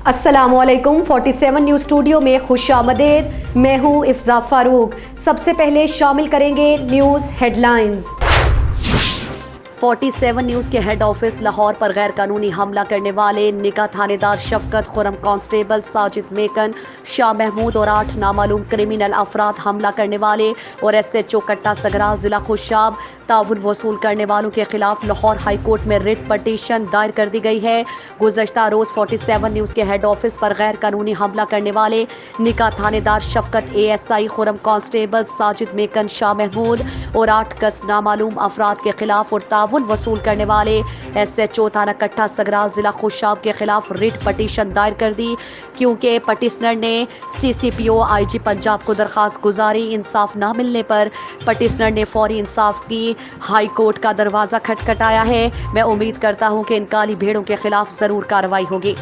अस्सलाम वालेकुम। 47 news studio में खुश आमदेद। मैं हूँ इफ्जा फारूक। सबसे पहले शामिल करेंगे न्यूज़ हेडलाइंस। 47 न्यूज़ के हेड ऑफिस लाहौर पर गैर कानूनी हमला करने वाले निका थानेदार शफकत खुरम, कांस्टेबल साजिद मेकन, शाह महमूद और 8 नामालूम क्रिमिनल अफराद हमला करने वाले और SHO कट्टा सगराल जिला खुशाब ताउन वसूल करने वालों के खिलाफ लाहौर हाई कोर्ट में रिट पटिशन दायर कर दी गई है। गुज़श्ता रोज 47 न्यूज़ के हेड ऑफिस पर गैर कानूनी हमला करने वाले निका थानेदार शफकत, ASI खुरम, कांस्टेबल साजिद मेकन, शाह महमूद और 8 कस नामालूम अफराद के खिलाफ और ताउन वसूल करने वाले SHO थाना कट्टा सगराल जिला खुशाब के खिलाफ रिट पटिशन दायर कर दी, क्योंकि पटिशनर ने CCPO IG पंजाब को दरखास्त गुजारी। इंसाफ न मिलने पर पटिशनर ने फौरी इंसाफ की हाई कोर्ट का दरवाजा खटखटाया है। मैं उम्मीद करता हूं कि इन काली भेड़ों के खिलाफ जरूर कार्रवाई होगी।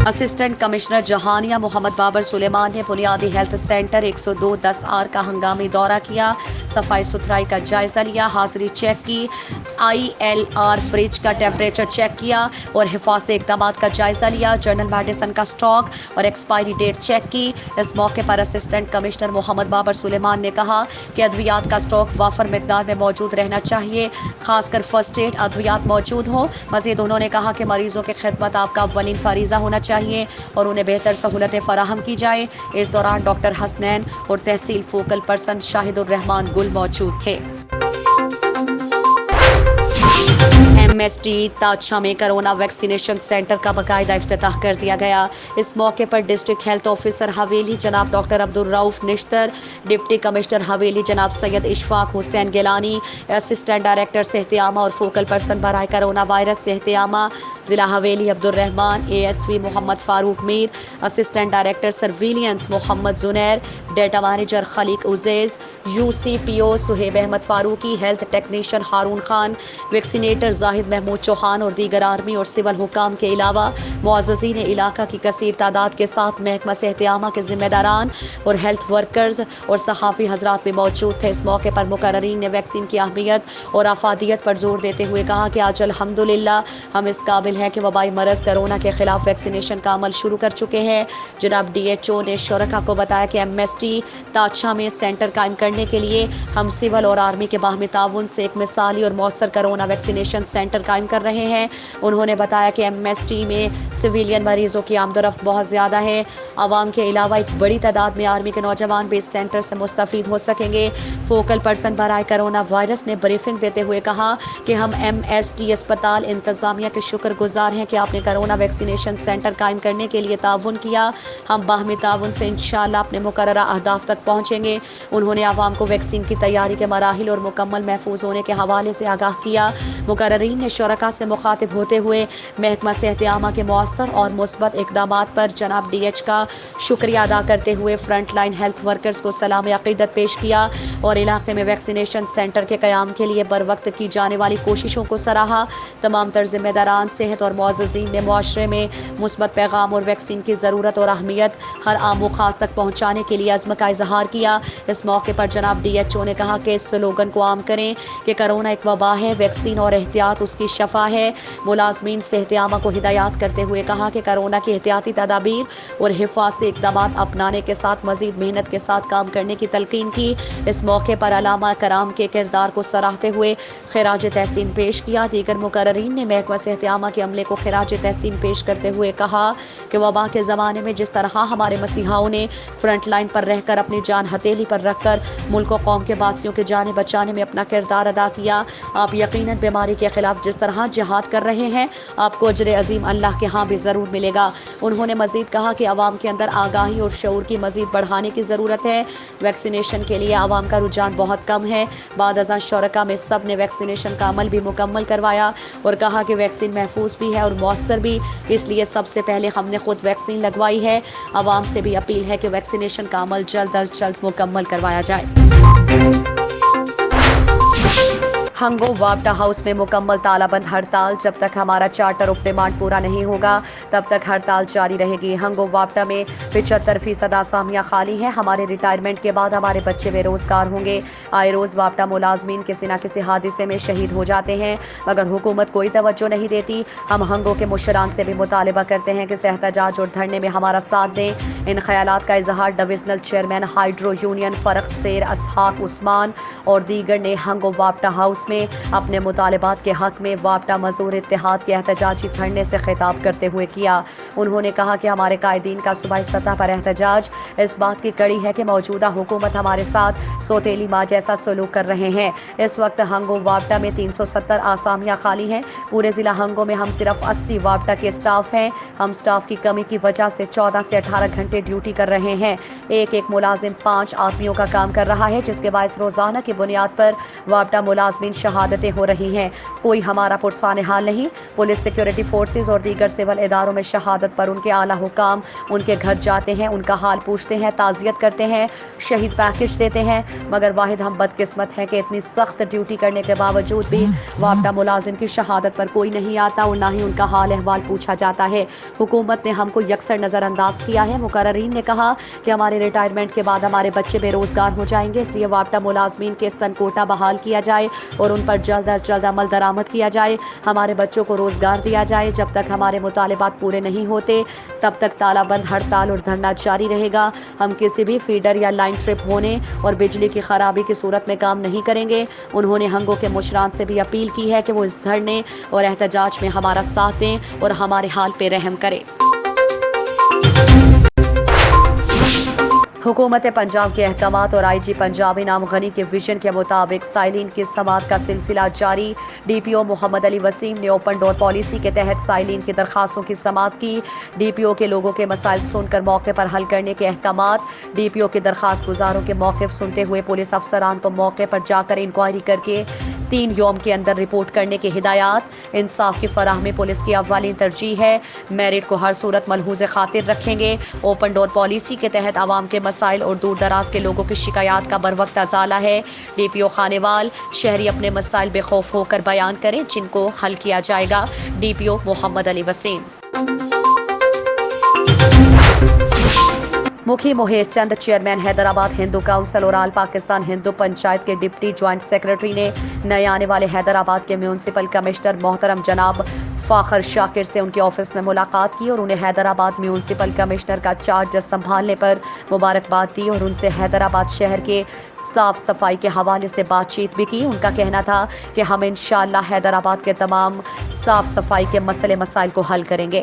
असिस्टेंट कमिश्नर जहानिया मोहम्मद बाबर सुलेमान ने बुनियादी हेल्थ सेंटर 102-10R का हंगामी दौरा किया, सफाई सुथराई का जायजा लिया, हाजिरी चेक की, ILR फ्रिज का टेम्परेचर चेक किया और हिफाजती इकदाम का जायजा लिया, जनरल मेडिसिन का स्टॉक और एक्सपायरी डेट चेक की। इस मौके पर असिस्टेंट कमिश्नर मोहम्मद बाबर सुलेमान ने कहा कि अद्वियात का स्टॉक वाफर मिकदार में मौजूद रहना चाहिए, खासकर फर्स्ट एड अद्वियात मौजूद हो। मजीद उन्होंने कहा कि मरीजों की खिदमत आपका अव्वलीन फरीजा होना चाहिए और उन्हें बेहतर सहूलतें फराहम की जाए। इस दौरान डॉक्टर हसनैन और तहसील फोकल पर्सन शाहिदुर रहमान गुल मौजूद थे। MST ताजा में कोरोना वैक्सीनेशन सेंटर का बाकायदा इफ्तिताह कर दिया गया। इस मौके पर डिस्ट्रिक्ट हेल्थ ऑफिसर हवेली जनाब doctor Abdul Rauf Nishtar, deputy commissioner Haveli जनाब सैयद इशफाक हुसैन गिलानी, असिस्टेंट डायरेक्टर सेहतियामा और फोकल पर्सन बराए कोरोना वायरस सेहतियामा जिला Haveli Abdul Rehman, ASV Mohammad Farooq Mir, assistant director surveillance Mohammad Junair, data manager Khaliq Uzaiz, UCPO Suhaib Ahmed Farooqui, health technician Haroon Khan, vaccinator Zahid Mehmood Chauhan और दीगर आर्मी और सिविल हुकाम के अलावा मुअज़्ज़ज़ीन इलाका की कसीर तादाद के साथ महकमा सेहतियामा के जिम्मेदारान और हेल्थ वर्कर्स और सहाफ़ी हजरात भी मौजूद थे। इस मौके पर मुकर्ररीन ने वैक्सीन की अहमियत और आफादियत पर जोर देते हुए कहा कि आज अल्हम्दुलिल्लाह हम इस काबिल हैं कि वबाई मरज़ कोरोना के खिलाफ वैक्सीनेशन का अमल शुरू कर चुके हैं। जनाब DHO ने शुरका को बताया कि MST ताजा में सेंटर कायम करने के लिए हम सिविल और आर्मी के बाहमी ताउन से एक मिसाली और मौसर कोरोना वैक्सीनेशन सेंटर कायम कर रहे हैं। उन्होंने बताया कि MST में सिविलियन मरीजों की आमदरफ्त बहुत ज़्यादा है। आवाम के अलावा एक बड़ी तादाद में आर्मी के नौजवान भी इस सेंटर से मुस्तफ़ीद हो सकेंगे। फोकल पर्सन बराए कोरोना वायरस ने ब्रीफिंग देते हुए कहा कि हम MST अस्पताल इंतज़ामिया के शुक्रगुजार हैं कि आपने कोरोना वैक्सीनेशन सेंटर कायम करने के लिए ताउन किया। हम बाहमी ताउन से इंशाअल्लाह अपने मुकर्ररा अहदाफ तक पहुँचेंगे। उन्होंने आवाम को वैक्सीन की तैयारी के मराहिल और मुकम्मल महफूज होने के हवाले से आगाह किया। मुकर्ररीन ने शुरका से मुखातिब होते हुए महकमा सेहतियामा के मौसर और मुस्बत इक़दामात पर जनाब DH का शुक्रिया अदा करते हुए फ्रंट लाइन हेल्थ वर्कर्स को सलाम अक़ीदत पेश किया और इलाके में वैक्सीनेशन सेंटर के क़याम के लिए बर वक्त की जाने वाली कोशिशों को सराहा। तमाम तर ज़िम्मेदारान सेहत और मुअज़्ज़ज़ीन ने मुआशरे में मुस्बत पैगाम और वैक्सीन की ज़रूरत और अहमियत हर आम व ख़ास तक पहुँचाने के लिए अज़्म का इजहार किया। इस मौके पर जनाब DHO ने कहा कि इस स्लोगन को आम करें कि कोरोना एक वबा है, वैक्सीन और एहतियात उसकी शफा है। मुलाज़मीन सेहतियामा को हिदायत करते हुए कहा कि कोरोना की एहतियाती तदाबीर और हिफाजती इक़दामात अपनाने के साथ मज़ीद मेहनत के साथ काम करने की तलकीन की। इस मौके पर अलामा कराम के किरदार को सराहते हुए खिराज तहसीन पेश किया। दीगर मुकर्ररीन ने महकमा सेहतियामा के अमले को खिराज तहसीन पेश करते हुए कहा कि वबा के ज़माने में जिस तरह हमारे मसीहाओं ने फ्रंट लाइन पर रहकर अपनी जान हथेली पर रखकर मुल्क व कौम के बासियों के जाने बचाने में अपना किरदार अदा किया, आप यकीनन बीमारी के खिलाफ जिस तरह जिहाद कर रहे हैं आपको अजर अजीम अल्लाह के यहाँ भी ज़रूर मिलेगा। उन्होंने मज़ीद कहा कि आवाम के अंदर आगाही और शऊर की मज़ीद बढ़ाने की ज़रूरत है। वैक्सीनेशन के लिए आवाम का रुझान बहुत कम है। बाद अज़ां शुरका में सब ने वैक्सीनेशन का अमल भी मुकम्मल करवाया और कहा कि वैक्सीन महफूज भी है और मौसर भी, इसलिए सबसे पहले हमने खुद वैक्सीन लगवाई है। आवाम से भी अपील है कि वैक्सीनेशन का अमल जल्द अज जल्द मुकम्मल करवाया जाए। ہنگو وابٹا ہاؤس میں مکمل تالا بند ہڑتال، جب تک ہمارا چارٹر آف ڈیمانڈ پورا نہیں ہوگا تب تک ہڑتال جاری رہے گی۔ ہنگو وابٹا میں 75% اسامیاں خالی ہیں۔ ہمارے ریٹائرمنٹ کے بعد ہمارے بچے بے روزگار ہوں گے۔ آئے روز وابٹا ملازمین کسی نہ کسی حادثے میں شہید ہو جاتے ہیں، مگر حکومت کوئی توجہ نہیں دیتی۔ ہم ہنگو کے مشران سے بھی مطالبہ کرتے ہیں کہ احتجاج اور دھرنے میں ہمارا ساتھ دیں۔ ان خیالات کا اظہار ڈویژنل چیئرمین ہائیڈرو یونین فرق سیر اسحاق عثمان اور دیگر نے ہنگو وابٹا ہاؤس میں اپنے مطالبات کے حق میں وابٹا مزدور اتحاد کے احتجاجی دھرنے سے خطاب کرتے ہوئے کیا۔ انہوں نے کہا کہ ہمارے قائدین کا صوبائی سطح پر احتجاج اس بات کی کڑی ہے کہ موجودہ حکومت ہمارے ساتھ سوتیلی ماں جیسا سلوک کر رہے ہیں۔ اس وقت ہنگو وابٹا میں 370 آسامیاں خالی ہیں۔ پورے ضلع ہنگو میں ہم صرف 80 وابٹا کے اسٹاف ہیں۔ ہم اسٹاف کی کمی کی وجہ سے 14 سے 18 گھنٹے ڈیوٹی کر رہے ہیں۔ ایک ملازم 5 آدمیوں کا کام کر رہا ہے، جس کے باعث روزانہ کی بنیاد پر وابٹا ملازمین شہادتیں ہو رہی ہیں۔ کوئی ہمارا پرسان حال نہیں۔ پولیس، سیکورٹی فورسز اور دیگر سول اداروں میں شہادت پر ان کے اعلیٰ حکام ان کے گھر جاتے ہیں، ان کا حال پوچھتے ہیں، تعزیت کرتے ہیں، شہید پیکج دیتے ہیں، مگر واحد ہم بدقسمت ہیں کہ اتنی سخت ڈیوٹی کرنے کے باوجود بھی وابٹا ملازم کی شہادت پر کوئی نہیں آتا اور نہ ہی ان کا حال احوال پوچھا جاتا ہے۔ حکومت نے ہم کو یکسر نظر انداز کیا ہے۔ مقررین نے کہا کہ ہمارے ریٹائرمنٹ کے بعد ہمارے بچے بے روزگار ہو جائیں گے، اس لیے وابٹا ملازمین کے سن کوٹا بحال کیا جائے اور ان پر جلد از جلد عمل درآمد کیا جائے، ہمارے بچوں کو روزگار دیا جائے۔ جب تک ہمارے مطالبات پورے نہیں ہوتے تب تک تالا بند ہڑتال اور دھرنا جاری رہے گا۔ ہم کسی بھی فیڈر یا لائن ٹرپ ہونے اور بجلی کی خرابی کی صورت میں کام نہیں کریں گے۔ انہوں نے ہنگو کے مشران سے بھی اپیل کی ہے کہ وہ اس دھرنے اور احتجاج میں ہمارا ساتھ دیں اور ہمارے حال پہ رحم کریں۔ حکومت پنجاب کے احکامات اور آئی جی پنجاب انعام غنی کے ویژن کے مطابق سائلین کی سماعت کا سلسلہ جاری۔ ڈی پی او محمد علی وسیم نے اوپن ڈور پالیسی کے تحت سائلین کی درخواستوں کی سماعت کی۔ ڈی پی او کے لوگوں کے مسائل سن کر موقع پر حل کرنے کے احکامات۔ ڈی پی او کے درخواست گزاروں کے موقف سنتے ہوئے پولیس افسران کو موقع پر جا کر انکوائری کر کے 3 یوم کے اندر رپورٹ کرنے کی ہدایات۔ انصاف کی فراہمی پولیس کی اولین ترجیح ہے۔ میرٹ کو ہر صورت ملحوظ خاطر رکھیں گے۔ اوپن ڈور پالیسی کے تحت عوام کے مسائل اور دور دراز کے لوگوں کی شکایات کا بروقت ازالہ ہے۔ ڈی پی او خانیوال، شہری اپنے مسائل بے خوف ہو کر بیان کریں جن کو حل کیا جائے گا۔ ڈی پی او محمد علی وسیم۔ مکھی مہیش چند، چیئرمین حیدرآباد ہندو کونسل اور آل پاکستان ہندو پنچایت کے ڈپٹی جوائنٹ سیکرٹری نے نئے آنے والے حیدرآباد کے میونسپل کمشنر محترم جناب فاخر شاکر سے ان کے آفس میں ملاقات کی اور انہیں حیدرآباد میونسپل کمشنر کا چارج سنبھالنے پر مبارکباد دی اور ان سے حیدرآباد شہر کے صاف صفائی کے حوالے سے بات چیت بھی کی۔ ان کا کہنا تھا کہ ہم انشاءاللہ حیدرآباد کے تمام صاف صفائی کے مسائل کو حل کریں گے۔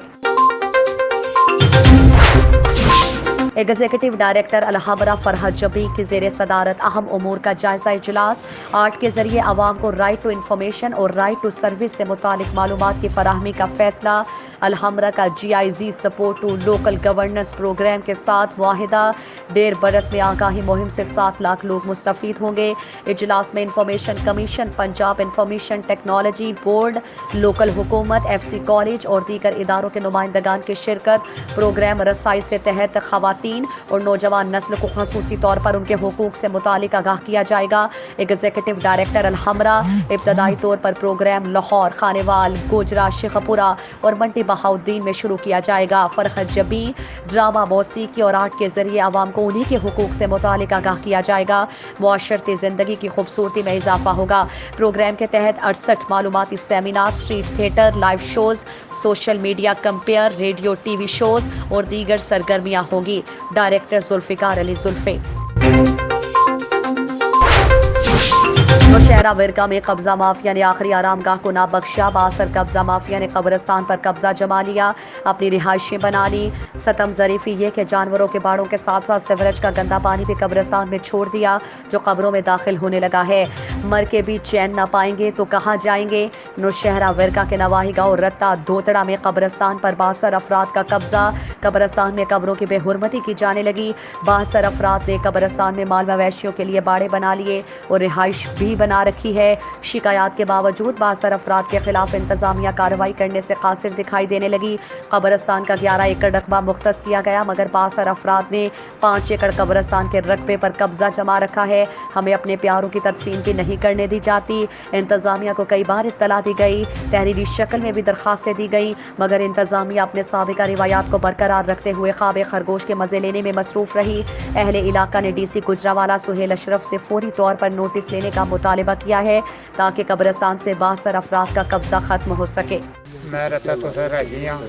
ایگزیکٹو ڈائریکٹر الحمرا فرحت جبی کی زیر صدارت اہم امور کا جائزہ اجلاس۔ آرٹ کے ذریعے عوام کو رائٹ ٹو انفارمیشن اور رائٹ ٹو سروس سے متعلق معلومات کی فراہمی کا فیصلہ۔ الحمرا کا GIZ support to local governance programme کے ساتھ معاہدہ۔ 1.5 برس میں آگاہی مہم سے 7 لاکھ لوگ مستفید ہوں گے۔ اجلاس میں information commission, Punjab information technology board, local حکومت، FC کالج اور دیگر اداروں کے نمائندگان کی شرکت۔ پروگرام رسائی سے تحت خواتین اور نوجوان نسل کو خصوصی طور پر ان کے حقوق سے متعلق آگاہ کیا جائے گا۔ Executive director Alhamra. ابتدائی طور پر پروگرام لاہور، خانیوال، گوجرا، شیخپورہ اور منڈی بہاؤالدین میں شروع کیا جائے گا۔ فرحت جبی۔ ڈرامہ، موسیقی اور آرٹ کے ذریعے عوام کو انہی کے حقوق سے متعلق آگاہ کیا جائے گا۔ معاشرتی زندگی کی خوبصورتی میں اضافہ ہوگا۔ پروگرام کے تحت 68 معلوماتی seminar, street theatre, live shows, social media compere, radio TV shows اور دیگر سرگرمیاں ہوں گی۔ ڈائریکٹر ذوالفقار علی زلفی۔ نوشہرہ ورکا میں قبضہ مافیا نے آخری آرام گاہ کو نہ بخشا۔ بااثر قبضہ مافیا نے قبرستان پر قبضہ جما لیا، اپنی رہائشیں بنا لی۔ ستم ظریفی یہ کہ جانوروں کے باڑوں کے ساتھ ساتھ سیوریج کا گندا پانی بھی قبرستان میں چھوڑ دیا جو قبروں میں داخل ہونے لگا ہے۔ مر کے بھی چین نہ پائیں گے تو کہاں جائیں گے۔ نوشہرہ ورکا کے نواحی گاؤں رتا دھوتڑا میں قبرستان پر 72 افراد کا قبضہ۔ قبرستان میں قبروں کی بے حرمتی کی جانے لگی۔ 72 افراد نے قبرستان میں مال مویشیوں کے لیے باڑے بنا لیے اور رہائش بھی بنا आ रखी है। शिकायत के बावजूद 72 अफराद के खिलाफ इंतजामिया कार्रवाई करने से कासिर दिखाई देने लगी। कब्रिस्तान का 11 एकड़ रकबा मुख्तस किया गया, मगर 72 अफराद ने 5 एकड़ कब्रिस्तान के रकबे पर कब्जा जमा रखा है। हमें अपने प्यारों की तदफीन भी नहीं करने दी जाती। इंतजामिया को कई बार इत्तला दी गई, तहरीरी शक्ल में भी दरखास्तें दी गई, मगर इंतजामिया अपने साबिका रिवायात को बरकरार रखते हुए ख्वाब खरगोश के मजे लेने में मसरूफ रही। अहले इलाका ने DC गुजरावाला सुहेल अशरफ से फौरी तौर पर नोटिस लेने का मुतालबा किया है ताकि कब्रिस्तान से 72 अफराद का कब्जा खत्म हो सके। मैं रता तो सर हैगी हाँ,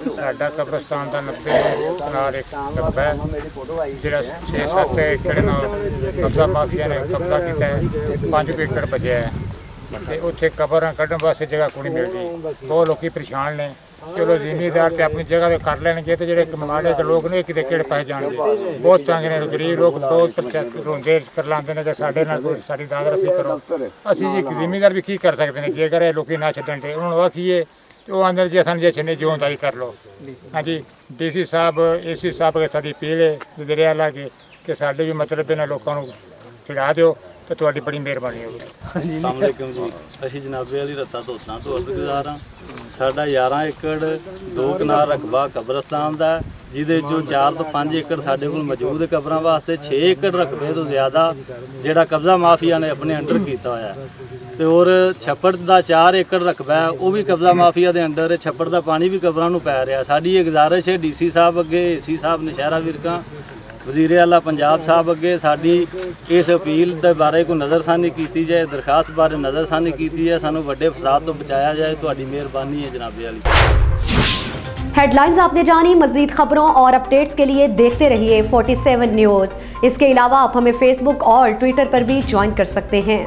साडा कब्रिस्तान का 90 कनाल एक रकबा है जिहड़ा 6-7 एकड़ नाल कब्जा माफिया ने कब्जा किया है। 5 एकड़ बचे है ते उत्थे कब्रां कढण वास्ते जगह कोई नहीं मिलती। बहुत लोग परेशान ने। चलो जिमीदार तो अपनी जगह तो कर लैणगे ते जिहड़े माड़े ते लोग ने किते किहड़े पैसे जाणगे। बहुत तंग ने गरीब लोग, बहुत रोंदे करलांदे ने कि साडे नाल कोई साडी दाद रसी करो। असीं जी जिमीदार भी की कर सकते हैं जेकर लोग ना छड्डण ते उन्हां नूं आखीए तो अंदर जी असां जे छन्ने जो ताई कर लो। हाँ जी, DC साहब AC साहब के साडी अपील है दरिया ला के साडे भी मतलब इन्हां लोकां नूं छड़ा दिओ तो तुहाडी बड़ी मेहरबानी होगी। अस्सलाम वालेकुम जी, ਅਸੀਂ ਜਨਾਬੇ ਵਾਲੀ ਰੱਤਾ ਦੋਸਤਾਂ ਤੋਂ ਅਰਜ਼ਗੁਜ਼ਾਰ ਹਾਂ। ਸਾਡਾ 11 ਏਕੜ 2 ਕਨਾਲ ਰਕਬਾ ਕਬਰਸਤਾਨ ਦਾ, ਜਿਹਦੇ ਚੋਂ 4 ਤੋਂ 5 ਏਕੜ ਸਾਡੇ ਕੋਲ ਮੌਜੂਦ ਹੈ ਕਬਰਾਂ ਵਾਸਤੇ। 6 ਏਕੜ ਰਕਬੇ ਤੋਂ ਜ਼ਿਆਦਾ ਜਿਹੜਾ ਕਬਜ਼ਾ ਮਾਫੀਆ ਨੇ ਆਪਣੇ ਅੰਡਰ ਕੀਤਾ ਹੋਇਆ ਤੇ ਔਰ ਛੱਪੜ ਦਾ 4 ਏਕੜ ਰਕਬਾ ਹੈ, ਉਹ ਵੀ ਕਬਜ਼ਾ ਮਾਫੀਆ ਦੇ ਅੰਡਰ ਹੈ। ਛੱਪੜ ਦਾ ਪਾਣੀ ਵੀ ਕਬਰਾਂ ਨੂੰ ਪੈ ਰਿਹਾ। ਸਾਡੀ ਇਹ ਗੁਜ਼ਾਰਿਸ਼ ਹੈ DC ਸਾਹਿਬ ਅੱਗੇ, AC ਸਾਹਿਬ ਨਸ਼ਹਿਰਾ ਵਿਰਕਾਂ, ਵਜ਼ੀਰ ਆਲਾ ਪੰਜਾਬ ਸਾਹਿਬ ਅੱਗੇ ਸਾਡੀ ਇਸ ਅਪੀਲ ਦੇ ਬਾਰੇ ਕੋਈ ਨਜ਼ਰਸਾਨੀ ਕੀਤੀ ਜਾਏ, ਦਰਖਾਸਤ ਬਾਰੇ ਨਜ਼ਰਸਾਨੀ ਕੀਤੀ ਜਾਏ, ਸਾਨੂੰ ਵੱਡੇ ਫਸਾਦ ਤੋਂ ਬਚਾਇਆ ਜਾਏ। ਤੁਹਾਡੀ ਮਿਹਰਬਾਨੀ ਹੈ ਜਨਾਬੇ ਵਾਲੀ। हेडलाइंस आपने जानी। मजीद खबरों और अपडेट्स के लिए देखते रहिए 47 न्यूज़। इसके अलावा आप हमें फेसबुक और ट्विटर पर भी ज्वाइन कर सकते हैं।